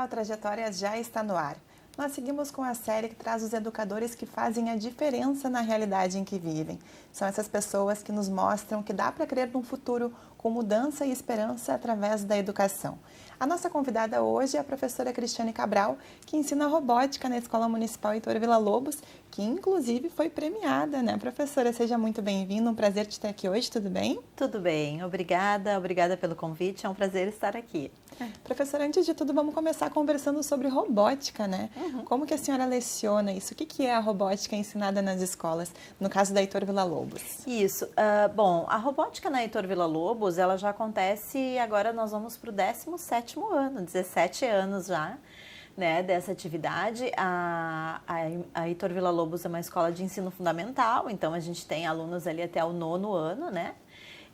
A Trajetória já está no ar. Nós seguimos com a série que traz os educadores que fazem a diferença na realidade em que vivem. São essas pessoas que nos mostram que dá para crer num futuro com mudança e esperança através da educação. A nossa convidada hoje é a professora Cristiane Cabral, que ensina robótica na Escola Municipal Heitor Villa-Lobos, que inclusive foi premiada, né, professora? Seja muito bem-vinda, um prazer te ter aqui hoje, tudo bem? Tudo bem, obrigada pelo convite, é um prazer estar aqui. Professora, antes de tudo, vamos começar conversando sobre robótica, né? Como que a senhora leciona isso? O que é a robótica ensinada nas escolas, no caso da Heitor Villa-Lobos? Isso, bom, a robótica na Heitor Villa-Lobos, ela já acontece, agora nós vamos para o 17º ano, 17 anos já, né, dessa atividade. A Heitor Villa-Lobos é uma escola de ensino fundamental, então a gente tem alunos ali até o 9º ano, né?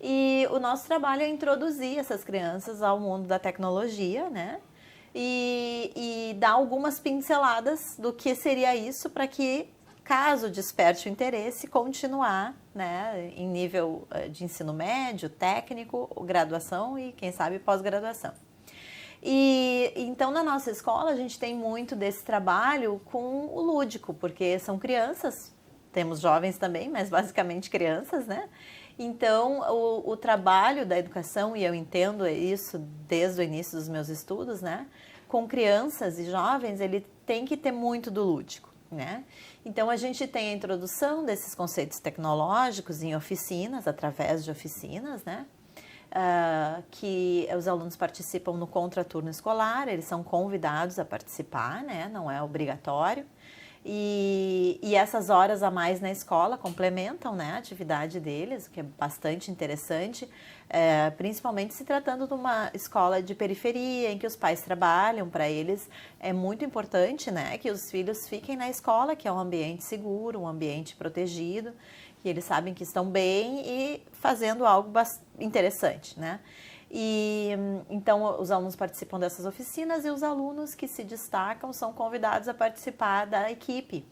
E o nosso trabalho é introduzir essas crianças ao mundo da tecnologia, né? E dar algumas pinceladas do que seria isso para que, caso desperte o interesse, continuar, né, em nível de ensino médio, técnico, graduação e, quem sabe, pós-graduação. E então, na nossa escola, a gente tem muito desse trabalho com o lúdico, porque são crianças, temos jovens também, mas basicamente crianças, né? Então, o trabalho da educação, e eu entendo isso desde o início dos meus estudos, né? Com crianças e jovens, ele tem que ter muito do lúdico, né? Então, a gente tem a introdução desses conceitos tecnológicos em oficinas, através de oficinas, né? Que os alunos participam no contraturno escolar, eles são convidados a participar, né? Não é obrigatório. E essas horas a mais na escola complementam, né, a atividade deles, o que é bastante interessante, principalmente se tratando de uma escola de periferia em que os pais trabalham. Para eles é muito importante, né, que os filhos fiquem na escola, que é um ambiente seguro, um ambiente protegido, que eles sabem que estão bem e fazendo algo interessante, né? E então os alunos participam dessas oficinas e os alunos que se destacam são convidados a participar da equipe.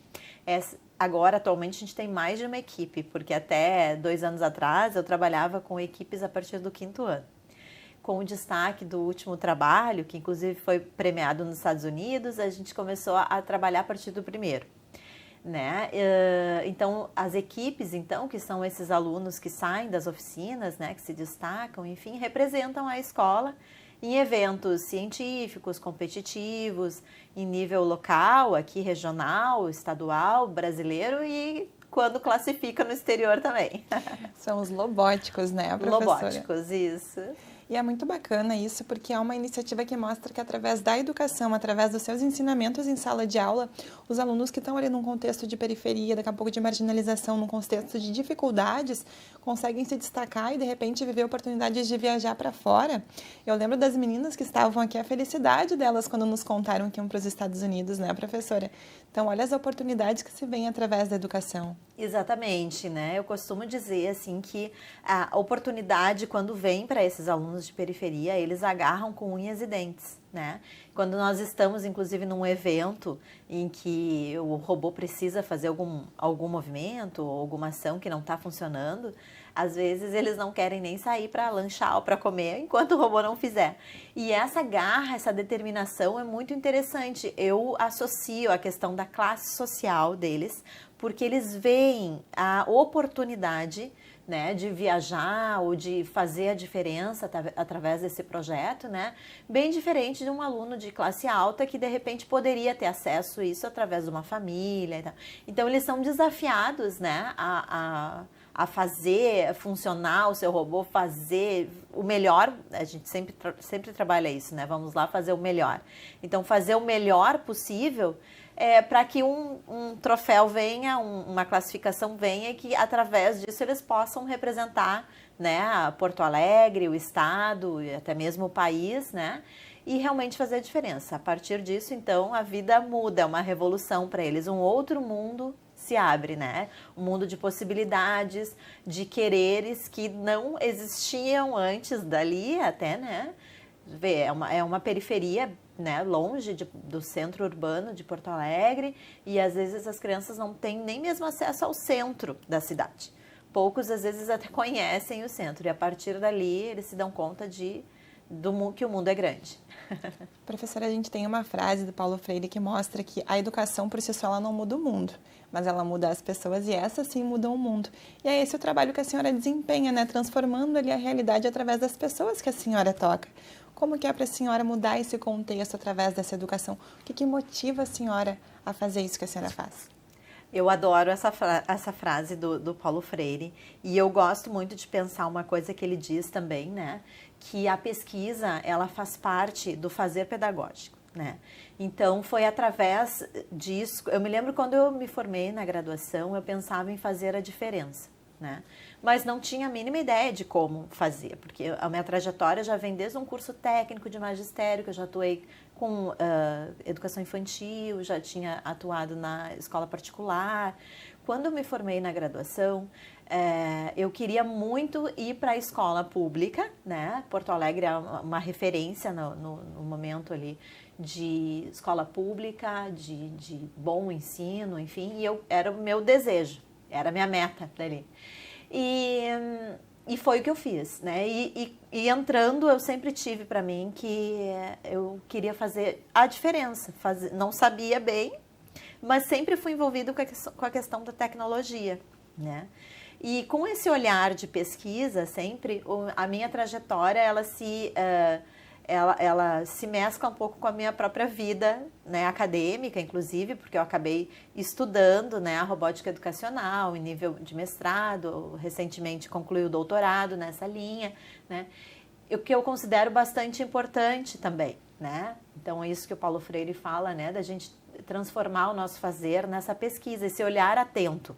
Agora, atualmente, a gente tem mais de uma equipe, porque até 2 anos atrás eu trabalhava com equipes a partir do 5º ano. Com o destaque do último trabalho, que inclusive foi premiado nos Estados Unidos, a gente começou a trabalhar a partir do 1º. Né? Então, as equipes, então, que são esses alunos que saem das oficinas, né, que se destacam, enfim, representam a escola em eventos científicos, competitivos, em nível local, aqui regional, estadual, brasileiro e quando classifica no exterior também. São os lobóticos, né, professora? Lobóticos, isso. E é muito bacana isso, porque é uma iniciativa que mostra que através da educação, através dos seus ensinamentos em sala de aula, os alunos que estão ali num contexto de periferia, daqui a pouco de marginalização, num contexto de dificuldades, conseguem se destacar e de repente viver oportunidades de viajar para fora. Eu lembro das meninas que estavam aqui, a felicidade delas quando nos contaram que iam para os Estados Unidos, né, professora? Então, olha as oportunidades que se vêm através da educação. Exatamente, né? Eu costumo dizer assim que a oportunidade, quando vem para esses alunos de periferia, eles agarram com unhas e dentes, né? Quando nós estamos, inclusive, num evento em que o robô precisa fazer algum movimento ou alguma ação que não está funcionando, às vezes eles não querem nem sair para lanchar ou para comer enquanto o robô não fizer. E essa garra, essa determinação é muito interessante. Eu associo a questão da classe social deles, porque eles veem a oportunidade, né, de viajar ou de fazer a diferença através desse projeto, né, bem diferente de um aluno de classe alta que de repente poderia ter acesso a isso através de uma família e tal. Então eles são desafiados, né, a fazer funcionar o seu robô, fazer o melhor. A gente sempre trabalha isso, né, vamos lá fazer o melhor. Então fazer o melhor possível para que um troféu venha, uma classificação venha, e que através disso eles possam representar, né, Porto Alegre, o estado e até mesmo o país, né, e realmente fazer a diferença. A partir disso, então, a vida muda, é uma revolução para eles, um outro mundo se abre, né? Um mundo de possibilidades, de quereres que não existiam antes dali até, né? É uma periferia, né, longe do centro urbano de Porto Alegre, e às vezes as crianças não têm nem mesmo acesso ao centro da cidade. Poucos às vezes até conhecem o centro, e a partir dali eles se dão conta de que o mundo é grande. Professora, a gente tem uma frase do Paulo Freire que mostra que a educação por si só ela não muda o mundo, mas ela muda as pessoas e essas sim mudam o mundo. E é esse o trabalho que a senhora desempenha, né? Transformando ali a realidade através das pessoas que a senhora toca. Como que é para a senhora mudar esse contexto através dessa educação? O que motiva a senhora a fazer isso que a senhora faz? Eu adoro essa frase do Paulo Freire e eu gosto muito de pensar uma coisa que ele diz também, né? Que a pesquisa, ela faz parte do fazer pedagógico, né? Então, foi através disso... Eu me lembro quando eu me formei na graduação, eu pensava em fazer a diferença, né? Mas não tinha a mínima ideia de como fazer, porque a minha trajetória já vem desde um curso técnico de magistério, que eu já atuei com educação infantil, já tinha atuado na escola particular. Quando eu me formei na graduação, eu queria muito ir para a escola pública, né? Porto Alegre é uma referência no momento ali de escola pública, de bom ensino, enfim, e era o meu desejo, era a minha meta dali. E foi o que eu fiz, né? E entrando, eu sempre tive para mim que eu queria fazer a diferença. Não sabia bem, mas sempre fui envolvido com a questão da tecnologia, né? E com esse olhar de pesquisa, sempre, a minha trajetória, ela se mescla um pouco com a minha própria vida, né, acadêmica, inclusive, porque eu acabei estudando, né, a robótica educacional em nível de mestrado, recentemente concluí o doutorado nessa linha, né, o que eu considero bastante importante também, né. Então, é isso que o Paulo Freire fala, né, da gente transformar o nosso fazer nessa pesquisa, esse olhar atento.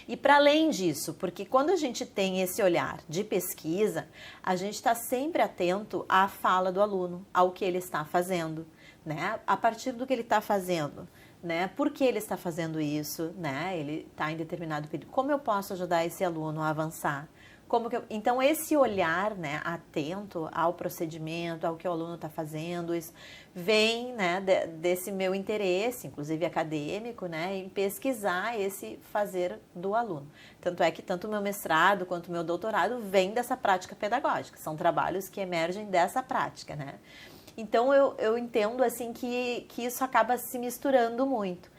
E para além disso, porque quando a gente tem esse olhar de pesquisa, a gente está sempre atento à fala do aluno, ao que ele está fazendo, né? A partir do que ele está fazendo, né? Por que ele está fazendo isso, né? Ele está em determinado período. Como eu posso ajudar esse aluno a avançar? Então, esse olhar, né, atento ao procedimento, ao que o aluno está fazendo, isso vem, né, desse meu interesse, inclusive acadêmico, né, em pesquisar esse fazer do aluno. Tanto é que tanto o meu mestrado quanto o meu doutorado vem dessa prática pedagógica, são trabalhos que emergem dessa prática, né. Então, eu entendo, assim, que isso acaba se misturando muito.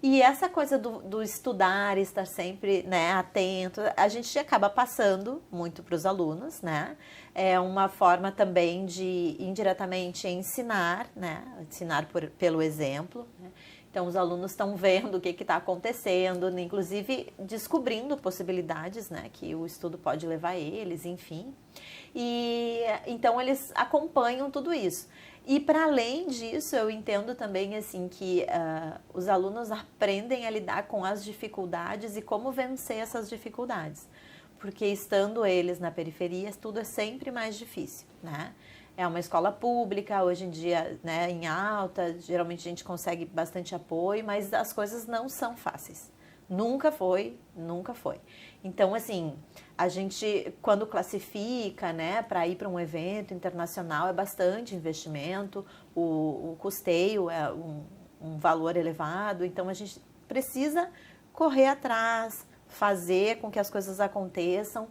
E essa coisa do estudar, estar sempre, né, atento, a gente acaba passando muito para os alunos, né? É uma forma também de indiretamente ensinar, né? Ensinar pelo exemplo, né? Então, os alunos estão vendo o que está acontecendo, inclusive descobrindo possibilidades, né, que o estudo pode levar eles, enfim. E então, eles acompanham tudo isso. E para além disso, eu entendo também assim que os alunos aprendem a lidar com as dificuldades e como vencer essas dificuldades. Porque estando eles na periferia, tudo é sempre mais difícil, né? É uma escola pública, hoje em dia, né, em alta, geralmente a gente consegue bastante apoio, mas as coisas não são fáceis. Nunca foi, nunca foi. Então, assim, a gente, quando classifica, né, para ir para um evento internacional, é bastante investimento, o custeio é um valor elevado, então a gente precisa correr atrás, fazer com que as coisas aconteçam.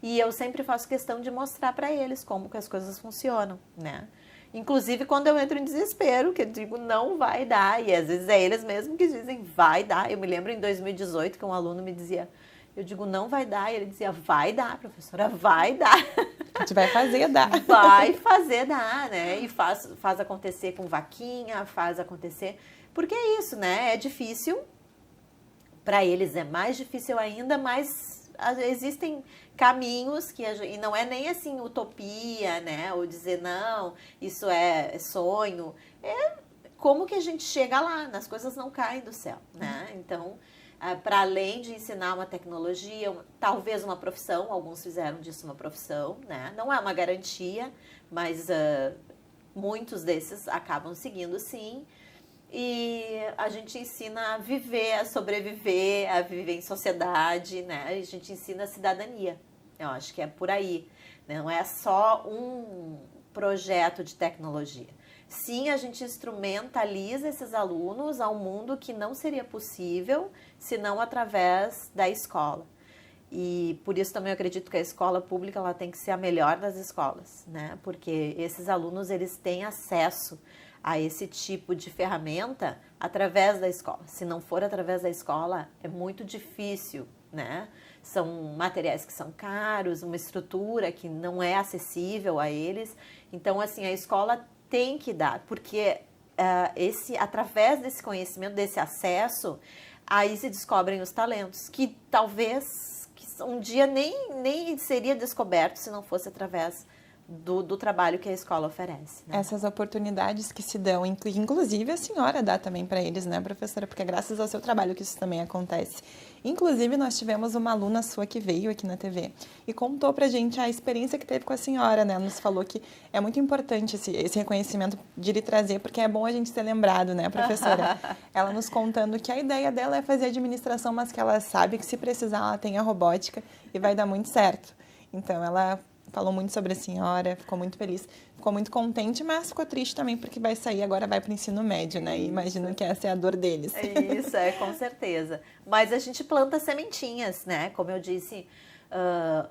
E eu sempre faço questão de mostrar para eles como que as coisas funcionam, né? Inclusive quando eu entro em desespero, que eu digo não vai dar, e às vezes é eles mesmos que dizem vai dar. Eu me lembro em 2018 que um aluno me dizia, eu digo não vai dar, e ele dizia vai dar, professora, vai dar. A gente vai fazer dar. Vai fazer dar, né? E faz acontecer com vaquinha, faz acontecer, porque é isso, né? É difícil, para eles é mais difícil ainda, mas existem caminhos e não é nem assim utopia, né? Ou dizer não, isso é sonho. É como que a gente chega lá, as coisas não caem do céu, né? Então, para além de ensinar uma tecnologia, talvez uma profissão, alguns fizeram disso uma profissão, né? Não é uma garantia, mas muitos desses acabam seguindo sim. E a gente ensina a viver, a sobreviver, a viver em sociedade, né? A gente ensina a cidadania. Eu acho que é por aí, né? Não é só um projeto de tecnologia. Sim, a gente instrumentaliza esses alunos a um mundo que não seria possível se não através da escola. E por isso também eu acredito que a escola pública ela tem que ser a melhor das escolas, né? Porque esses alunos eles têm acesso a esse tipo de ferramenta através da escola. Se não for através da escola, é muito difícil, né? São materiais que são caros, uma estrutura que não é acessível a eles. Então, assim, a escola tem que dar, porque através desse conhecimento, desse acesso, aí se descobrem os talentos, que talvez um dia nem seria descoberto se não fosse através do trabalho que a escola oferece. Né? Essas oportunidades que se dão, inclusive a senhora dá também para eles, né, professora? Porque é graças ao seu trabalho que isso também acontece. Inclusive, nós tivemos uma aluna sua que veio aqui na TV e contou pra gente a experiência que teve com a senhora, né? Nos falou que é muito importante esse reconhecimento de lhe trazer, porque é bom a gente ser lembrado, né, professora? Ela nos contando que a ideia dela é fazer administração, mas que ela sabe que se precisar ela tem a robótica e vai dar muito certo. Então, ela falou muito sobre a senhora, ficou muito feliz, ficou muito contente, mas ficou triste também porque vai sair, agora vai para o ensino médio, né? E imagino que essa é a dor deles. Isso, com certeza. Mas a gente planta sementinhas, né? Como eu disse,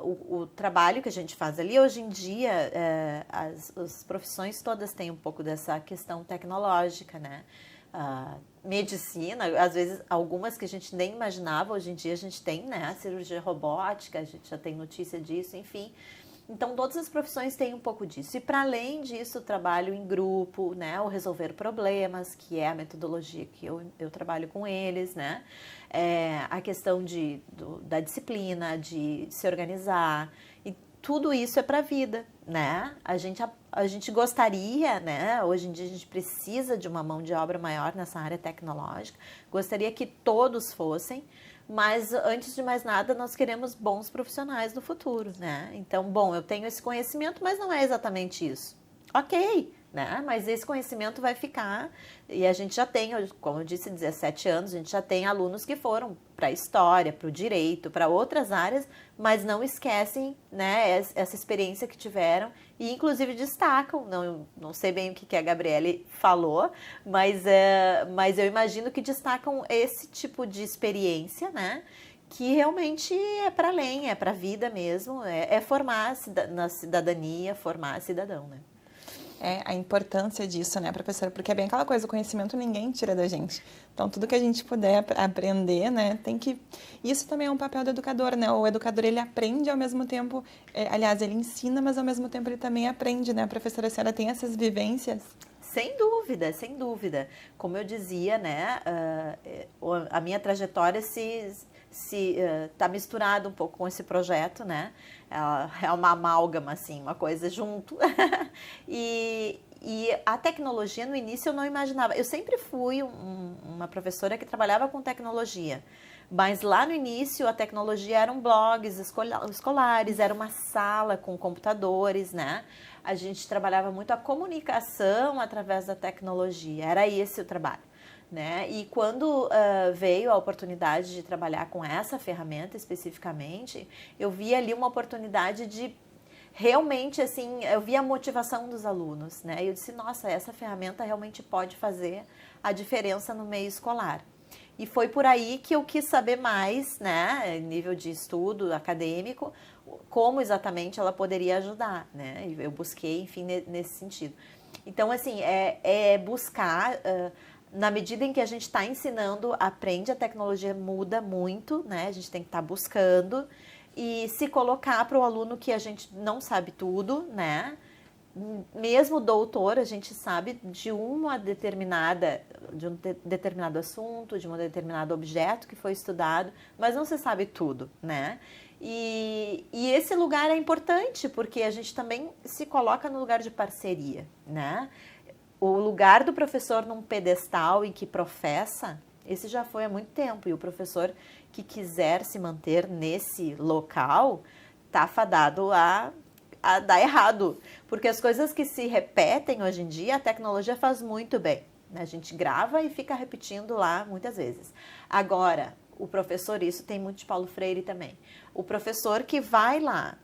o trabalho que a gente faz ali, hoje em dia, as profissões todas têm um pouco dessa questão tecnológica, né? Medicina, às vezes algumas que a gente nem imaginava, hoje em dia a gente tem, né? A cirurgia robótica, a gente já tem notícia disso, enfim. Então, todas as profissões têm um pouco disso. E, para além disso, o trabalho em grupo, né? O resolver problemas, que é a metodologia que eu trabalho com eles, né? A questão da disciplina, de se organizar. E tudo isso é para a vida, né? A gente gostaria, né? Hoje em dia, a gente precisa de uma mão de obra maior nessa área tecnológica. Gostaria que todos fossem. Mas, antes de mais nada, nós queremos bons profissionais no futuro, né? Então, bom, eu tenho esse conhecimento, mas não é exatamente isso. Ok, né? Mas esse conhecimento vai ficar, e a gente já tem, como eu disse, 17 anos, a gente já tem alunos que foram para a história, para o direito, para outras áreas, mas não esquecem, né, essa experiência que tiveram e, inclusive, destacam, não sei bem o que a Gabriele falou, mas eu imagino que destacam esse tipo de experiência, né, que realmente é para além, é para a vida mesmo, é formar na cidadania, formar cidadão, né. A importância disso, né, professora? Porque é bem aquela coisa, o conhecimento ninguém tira da gente. Então, tudo que a gente puder aprender, né, tem que... Isso também é um papel do educador, né? O educador, ele aprende ao mesmo tempo... aliás, ele ensina, mas ao mesmo tempo ele também aprende, né? Professora, a senhora tem essas vivências? Sem dúvida, sem dúvida. Como eu dizia, né, a minha trajetória tá misturado um pouco com esse projeto, né? É uma amálgama, assim, uma coisa junto. E a tecnologia, no início, eu não imaginava. Eu sempre fui uma professora que trabalhava com tecnologia. Mas lá no início, a tecnologia eram blogs escolares, era uma sala com computadores, né? A gente trabalhava muito a comunicação através da tecnologia. Era esse o trabalho. Né? E quando veio a oportunidade de trabalhar com essa ferramenta especificamente, eu vi ali uma oportunidade de realmente, assim, eu vi a motivação dos alunos, né? E eu disse, nossa, essa ferramenta realmente pode fazer a diferença no meio escolar. E foi por aí que eu quis saber mais, né, nível de estudo acadêmico, como exatamente ela poderia ajudar, né? Eu busquei, enfim, nesse sentido. Então, assim, buscar... na medida em que a gente está ensinando, aprende, a tecnologia muda muito, né? A gente tem que estar buscando e se colocar para o aluno que a gente não sabe tudo, né? Mesmo doutor, a gente sabe de um determinado assunto, de um determinado objeto que foi estudado, mas não se sabe tudo, né? E esse lugar é importante porque a gente também se coloca no lugar de parceria, né? O lugar do professor num pedestal em que professa, esse já foi há muito tempo. E o professor que quiser se manter nesse local, tá fadado a dar errado. Porque as coisas que se repetem hoje em dia, a tecnologia faz muito bem. A gente grava e fica repetindo lá muitas vezes. Agora, o professor, isso tem muito de Paulo Freire também. O professor que vai lá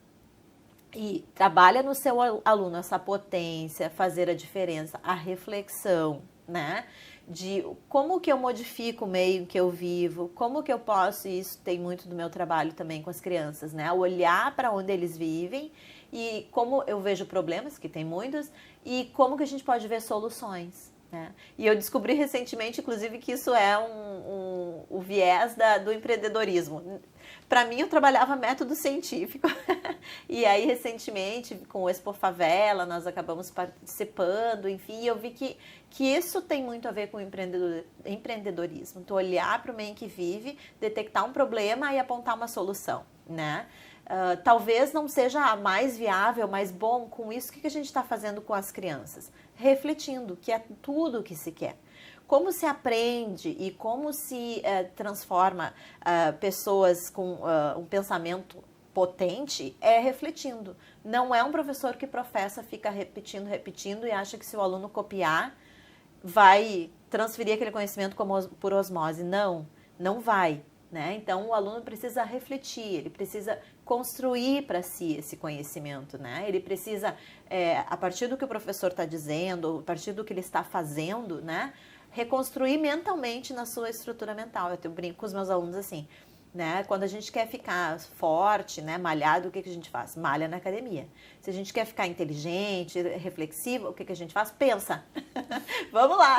e trabalha no seu aluno essa potência, fazer a diferença, a reflexão, né? de como que eu modifico o meio em que eu vivo, como que eu posso, e isso tem muito do meu trabalho também com as crianças, né? Olhar para onde eles vivem e como eu vejo problemas, que tem muitos, e como que a gente pode ver soluções, né? E eu descobri recentemente, inclusive, que isso é o viés do empreendedorismo. Para mim, eu trabalhava método científico. E aí, recentemente, com o Expo Favela, nós acabamos participando, enfim, e eu vi que isso tem muito a ver com o empreendedorismo. Então, olhar para o meio em que vive, detectar um problema e apontar uma solução, né? Talvez não seja a mais viável, mais bom com isso. O que a gente está fazendo com as crianças? Refletindo, que é tudo o que se quer. Como se aprende e como se transforma pessoas com um pensamento potente é refletindo. Não é um professor que professa, fica repetindo e acha que se o aluno copiar, vai transferir aquele conhecimento por osmose. Não, não vai. Né? Então, o aluno precisa refletir, ele precisa construir para si esse conhecimento, né? Ele precisa, a partir do que o professor está dizendo, a partir do que ele está fazendo, né? Reconstruir mentalmente na sua estrutura mental. Eu brinco com os meus alunos assim, né? Quando a gente quer ficar forte, né, malhado, o que a gente faz? Malha na academia. Se a gente quer ficar inteligente, reflexivo, o que a gente faz? Pensa. Vamos lá.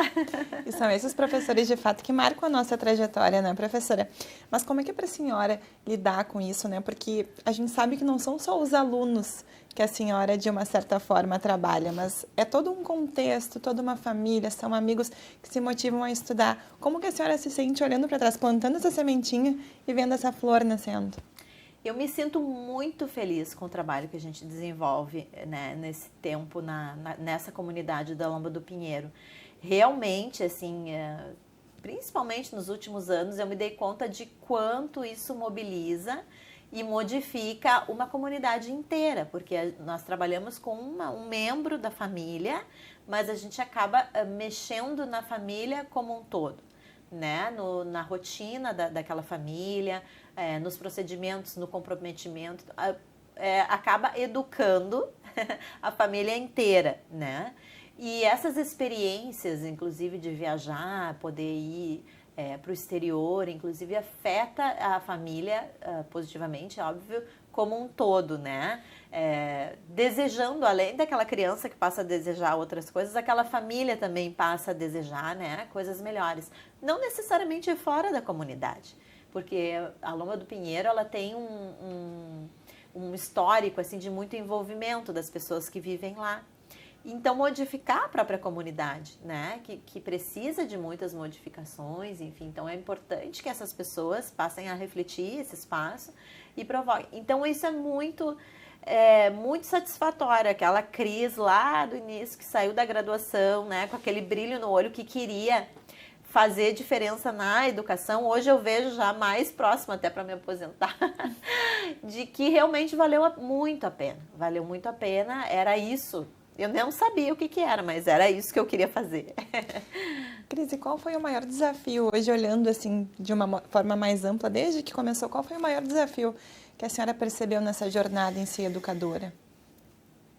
E são esses professores, de fato, que marcam a nossa trajetória, né, professora? Mas como é que é para a senhora lidar com isso, né? Porque a gente sabe que não são só os alunos que a senhora, de uma certa forma, trabalha, mas é todo um contexto, toda uma família, são amigos que se motivam a estudar. Como que a senhora se sente olhando para trás, plantando essa sementinha e vendo essa flor nascendo? Eu me sinto muito feliz com o trabalho que a gente desenvolve, né, nesse tempo, nessa comunidade da Lomba do Pinheiro. Realmente, assim, principalmente nos últimos anos, eu me dei conta de quanto isso mobiliza e modifica uma comunidade inteira, porque nós trabalhamos com um membro da família, mas a gente acaba mexendo na família como um todo, né? Na rotina daquela família, nos procedimentos, no comprometimento, acaba educando a família inteira, né? E essas experiências, inclusive de viajar, poder ir para o exterior, inclusive afeta a família positivamente, óbvio, como um todo, né? Desejando, além daquela criança que passa a desejar outras coisas, aquela família também passa a desejar, né, coisas melhores. Não necessariamente fora da comunidade, porque a Lomba do Pinheiro, ela tem um histórico assim, de muito envolvimento das pessoas que vivem lá. Então, modificar a própria comunidade, né? Que precisa de muitas modificações, enfim. Então, é importante que essas pessoas passem a refletir esse espaço e provoquem. Então, isso é muito satisfatório. Aquela Cris lá do início, que saiu da graduação, né? Com aquele brilho no olho, que queria fazer diferença na educação. Hoje eu vejo já mais próximo, até para me aposentar, de que realmente valeu muito a pena. Valeu muito a pena, era isso. Eu não sabia o que era, mas era isso que eu queria fazer. Cris, e qual foi o maior desafio, hoje olhando assim de uma forma mais ampla, desde que começou, qual foi o maior desafio que a senhora percebeu nessa jornada em ser educadora?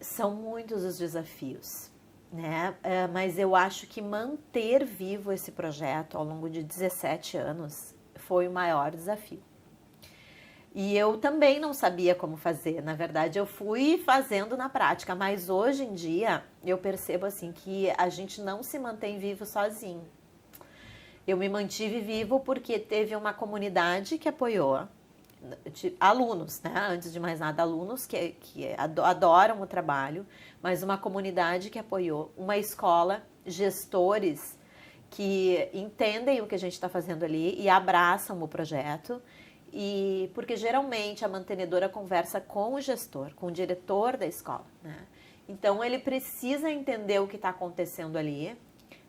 São muitos os desafios, né? Mas eu acho que manter vivo esse projeto ao longo de 17 anos foi o maior desafio. E eu também não sabia como fazer, na verdade eu fui fazendo na prática, mas hoje em dia eu percebo assim que a gente não se mantém vivo sozinho. Eu me mantive vivo porque teve uma comunidade que apoiou, alunos, né? Antes de mais nada, alunos que adoram o trabalho, mas uma comunidade que apoiou, uma escola, gestores que entendem o que a gente está fazendo ali e abraçam o projeto. E porque geralmente a mantenedora conversa com o gestor, com o diretor da escola, né? Então ele precisa entender o que está acontecendo ali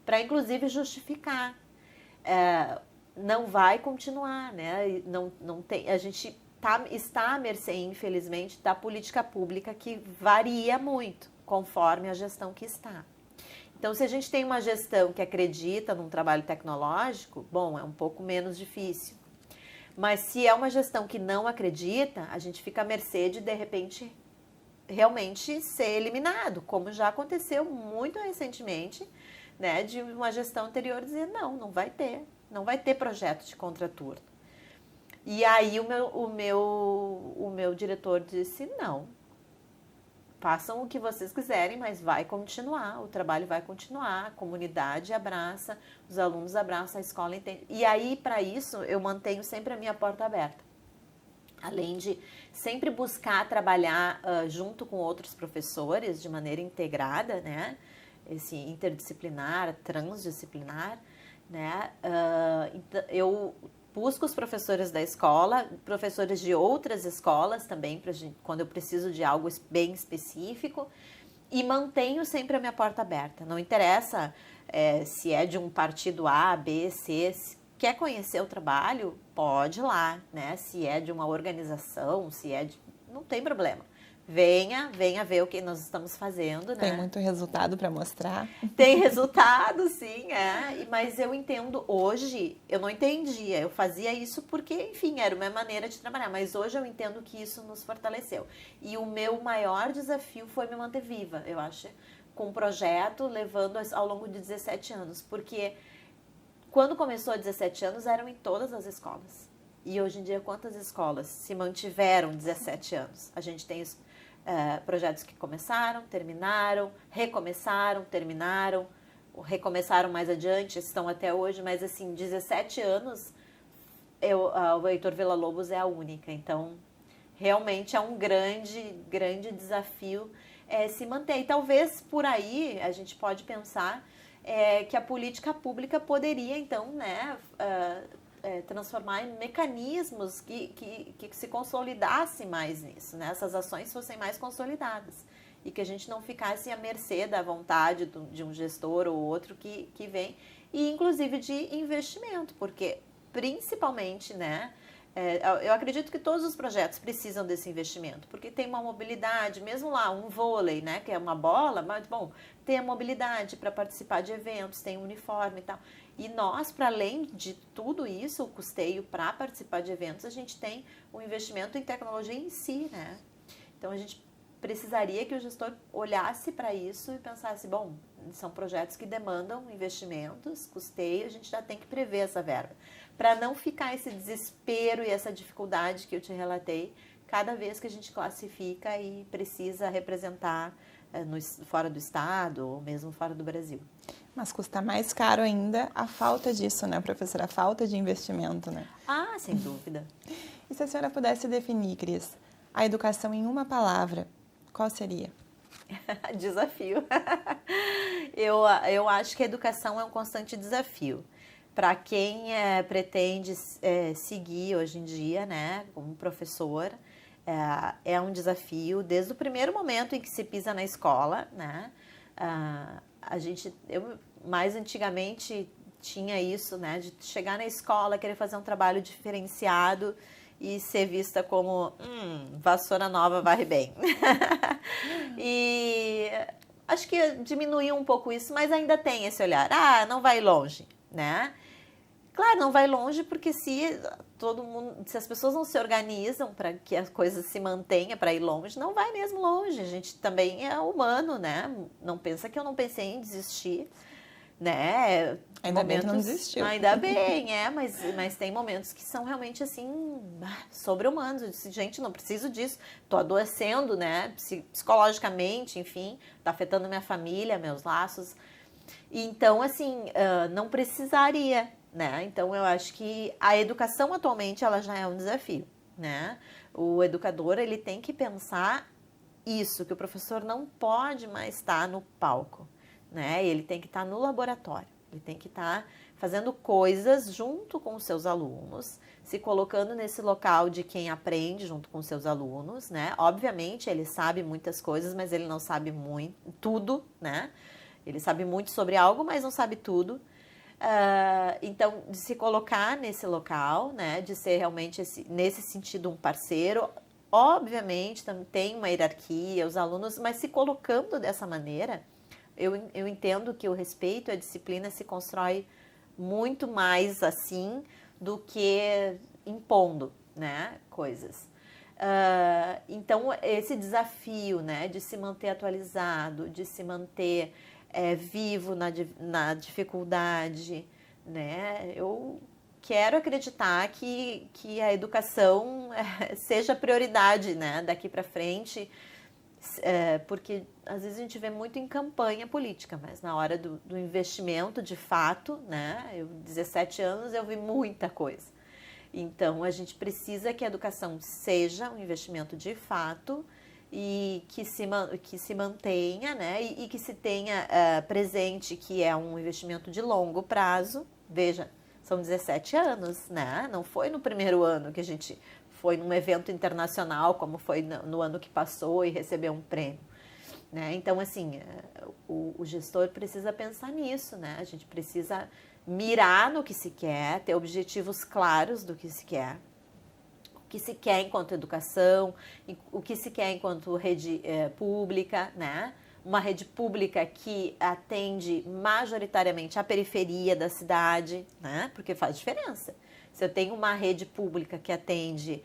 para inclusive justificar. Não vai continuar, né? Não tem, a gente está à mercê, infelizmente, da política pública, que varia muito conforme a gestão que está. Então, se a gente tem uma gestão que acredita num trabalho tecnológico, bom, é um pouco menos difícil. Mas se é uma gestão que não acredita, a gente fica à mercê de repente, realmente ser eliminado, como já aconteceu muito recentemente, né, de uma gestão anterior dizer, não vai ter projeto de contraturno. E aí o meu diretor disse, não, façam o que vocês quiserem, mas vai continuar, o trabalho vai continuar, a comunidade abraça, os alunos abraçam, a escola entende. E aí, para isso, eu mantenho sempre a minha porta aberta. Além de sempre buscar trabalhar junto com outros professores de maneira integrada, né? Esse interdisciplinar, transdisciplinar, né? Eu busco os professores da escola, professores de outras escolas também, quando eu preciso de algo bem específico, e mantenho sempre a minha porta aberta. Não interessa se é de um partido A, B, C, quer conhecer o trabalho, pode ir lá, né? Se é de uma organização, não tem problema. Venha ver o que nós estamos fazendo, né? Tem muito resultado para mostrar. Tem resultado, sim, mas eu entendo hoje, eu não entendia, eu fazia isso porque, enfim, era uma maneira de trabalhar, mas hoje eu entendo que isso nos fortaleceu. E o meu maior desafio foi me manter viva, eu acho, com o projeto, levando ao longo de 17 anos, porque quando começou há 17 anos, eram em todas as escolas. E hoje em dia, quantas escolas se mantiveram 17 anos? A gente tem projetos que começaram, terminaram, recomeçaram, terminaram, recomeçaram mais adiante, estão até hoje, mas assim, 17 anos, o Heitor Villa-Lobos é a única. Então, realmente é um grande desafio se manter. E talvez por aí a gente pode pensar que a política pública poderia, então, né, transformar em mecanismos que se consolidasse mais nisso, né? Essas ações fossem mais consolidadas e que a gente não ficasse à mercê da vontade de um gestor ou outro que vem, e inclusive de investimento, porque principalmente, né, eu acredito que todos os projetos precisam desse investimento, porque tem uma mobilidade, mesmo lá, um vôlei, né, que é uma bola, mas, bom, tem a mobilidade para participar de eventos, tem o uniforme e tal. E nós, para além de tudo isso, o custeio para participar de eventos, a gente tem o investimento em tecnologia em si, né? Então, a gente precisaria que o gestor olhasse para isso e pensasse, bom, são projetos que demandam investimentos, custeio, a gente já tem que prever essa verba, para não ficar esse desespero e essa dificuldade que eu te relatei cada vez que a gente classifica e precisa representar fora do estado ou mesmo fora do Brasil. Mas custa mais caro ainda a falta disso, né, professora? A falta de investimento, né? Ah, sem dúvida. E se a senhora pudesse definir, Cris, a educação em uma palavra, qual seria? Desafio. Eu acho que a educação é um constante desafio. Para quem pretende seguir hoje em dia, né, como professor, é um desafio desde o primeiro momento em que se pisa na escola, né? Eu mais antigamente tinha isso, né, de chegar na escola, querer fazer um trabalho diferenciado e ser vista como vassoura nova varre bem. E acho que diminuiu um pouco isso, mas ainda tem esse olhar. Não vai longe, né? Claro, não vai longe porque se as pessoas não se organizam para que as coisas se mantenham para ir longe, não vai mesmo longe. A gente também é humano, né? Não pensa que eu não pensei em desistir, né? Ainda bem que não desistiu. Ainda bem, mas tem momentos que são realmente assim, sobre-humanos. Eu disse, gente, não preciso disso, tô adoecendo, né? Psicologicamente, enfim, tá afetando minha família, meus laços. Então, assim, não precisaria, né? Então, eu acho que a educação atualmente, ela já é um desafio, né? O educador, ele tem que pensar isso, que o professor não pode mais estar no palco, né? Ele tem que estar no laboratório, ele tem que estar fazendo coisas junto com os seus alunos, se colocando nesse local de quem aprende junto com os seus alunos, né? Obviamente, ele sabe muitas coisas, mas ele não sabe tudo, né? Ele sabe muito sobre algo, mas não sabe tudo. Então, de se colocar nesse local, né? De ser realmente, nesse sentido, um parceiro. Obviamente, também tem uma hierarquia, os alunos, mas se colocando dessa maneira, eu entendo que o respeito e a disciplina se constrói muito mais assim do que impondo, né? Coisas. Então, esse desafio, né? De se manter atualizado, de se manter vivo na dificuldade, né? Eu quero acreditar que a educação seja prioridade, né, daqui para frente, porque às vezes a gente vê muito em campanha política, mas na hora do investimento de fato, né, 17 anos eu vi muita coisa. Então a gente precisa que a educação seja um investimento de fato e que se mantenha, né, e que se tenha presente que é um investimento de longo prazo. Veja, são 17 anos, né? Não foi no primeiro ano que a gente foi num evento internacional, como foi no ano que passou e recebeu um prêmio, né? Então, assim, o gestor precisa pensar nisso, né? A gente precisa mirar no que se quer, ter objetivos claros do que se quer. O que se quer enquanto educação, o que se quer enquanto rede pública, né? Uma rede pública que atende majoritariamente a periferia da cidade, né? Porque faz diferença. Se eu tenho uma rede pública que atende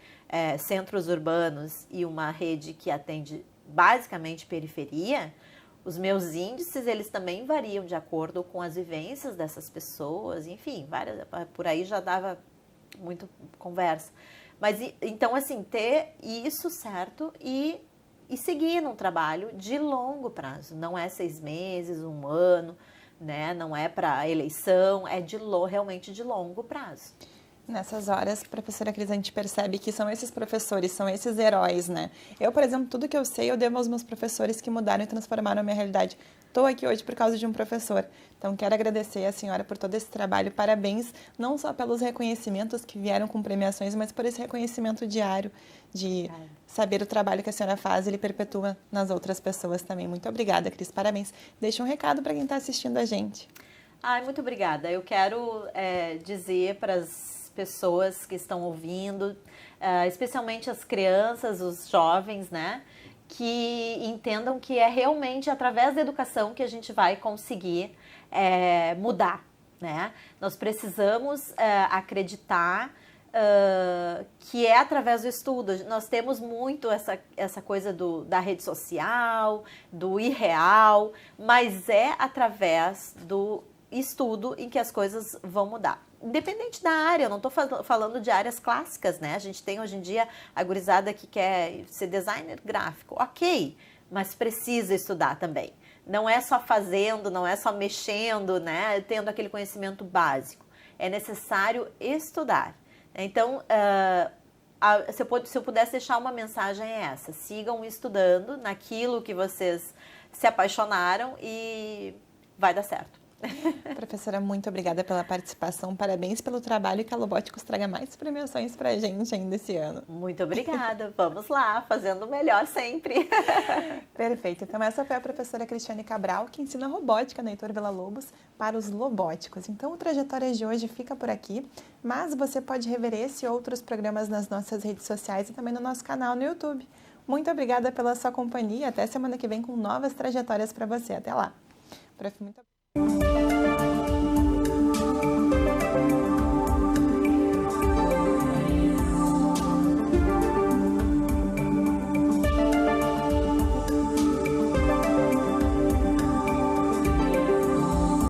centros urbanos e uma rede que atende basicamente periferia, os meus índices, eles também variam de acordo com as vivências dessas pessoas, enfim, por aí já dava muito conversa. Mas, então, assim, ter isso certo e seguir num trabalho de longo prazo. Não é 6 meses, 1 ano, né? Não é para eleição, é realmente de longo prazo. Nessas horas, professora Cris, a gente percebe que são esses professores, são esses heróis, né? Eu, por exemplo, tudo que eu sei, eu devo aos meus professores que mudaram e transformaram a minha realidade. Estou aqui hoje por causa de um professor. Então, quero agradecer a senhora por todo esse trabalho. Parabéns, não só pelos reconhecimentos que vieram com premiações, mas por esse reconhecimento diário de saber o trabalho que a senhora faz e ele perpetua nas outras pessoas também. Muito obrigada, Cris. Parabéns. Deixa um recado para quem está assistindo a gente. Muito obrigada. Eu quero dizer para as pessoas que estão ouvindo, especialmente as crianças, os jovens, né, que entendam que é realmente através da educação que a gente vai conseguir mudar, né? Nós precisamos acreditar que é através do estudo. Nós temos muito essa coisa da rede social, do irreal, mas é através do estudo em que as coisas vão mudar. Independente da área, eu não estou falando de áreas clássicas, né? A gente tem hoje em dia a gurizada que quer ser designer gráfico, ok, mas precisa estudar também. Não é só fazendo, não é só mexendo, né? Tendo aquele conhecimento básico. É necessário estudar. Então, se eu pudesse deixar uma mensagem é essa: sigam estudando naquilo que vocês se apaixonaram e vai dar certo. Professora, muito obrigada pela participação, parabéns pelo trabalho e que a Lobóticos traga mais premiações pra gente ainda esse ano. Muito obrigada, vamos lá, fazendo o melhor sempre. Perfeito, então essa foi a professora Cristiane Cabral, que ensina robótica na Heitor Villa-Lobos para os lobóticos. Então o Trajetória de hoje fica por aqui, mas você pode rever esse e outros programas nas nossas redes sociais e também no nosso canal no YouTube. Muito obrigada pela sua companhia, até semana que vem com novas trajetórias para você. Até lá. Prof, muito obrigada.